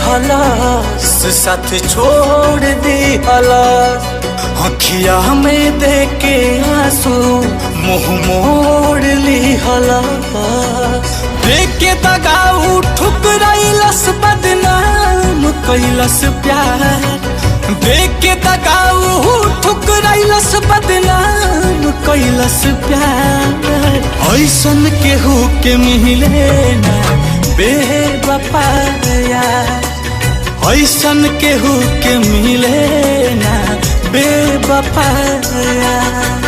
हलास साथ छोड़ दी हलास अखिया में देके आंसू मुंह मोड़ ली हलास देके दगाऊ ठुकराइलस बदनाम कैलस प्यार देके दगाऊ ठुकराइलस बदनाम कैलस प्यार ऐसन केहू के मिले ना बेवफा यार ऐसन केहू के मिले ना बेवफा यार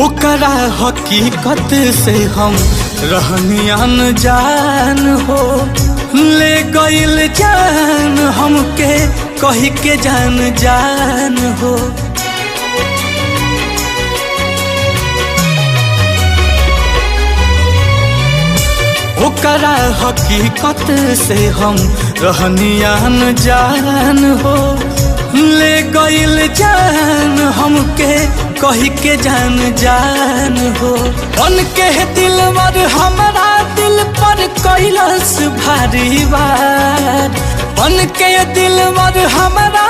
ओकरा हकीकत से हम रहनी अनजान हो ले गइल जान हमके कही के जान जान हो ओकरा हकीकत से हम रहनी अनजान हो ले गइल जान हमके कही के जान जान हो उनके दिलवर हमारा दिल पर कैलस भारी वार उनके दिलवर हमारा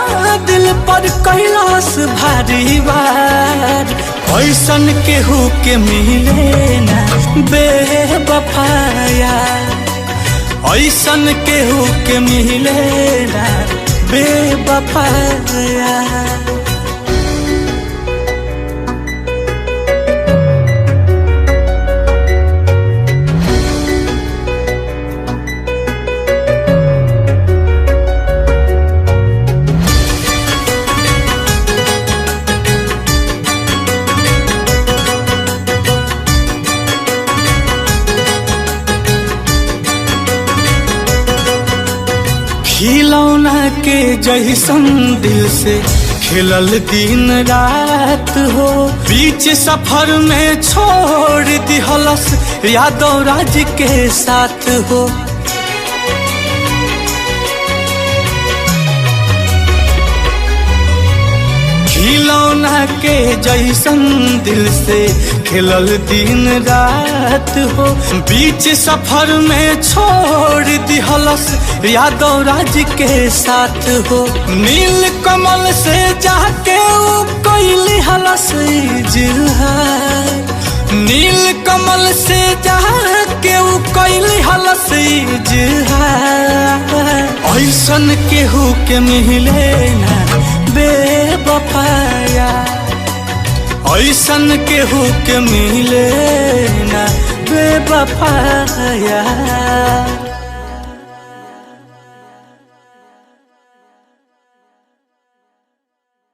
दिल पर कैलस भारी वार ऐसन केहू के मिले ना बेवफा यार ऐसन केहू के मिले ना बेवफा यार खिलौना के जैसन दिल से खेलल दिन रात हो बीच सफर में छोड़ दिहलस यादव राज के साथ हो खिलौना के जैसन दिल से खेलल दिन रात हो बीच सफर में छोड़ दिहलस यादव राज के साथ हो नील कमल से जाके ऊ कैली हलस इजहार नील कमल से जाके ऊ कैली हलस इजहार ऐसन केहू के मिले ना बेवफा यार ऐसन केहू के मिले ना बेवफा यार।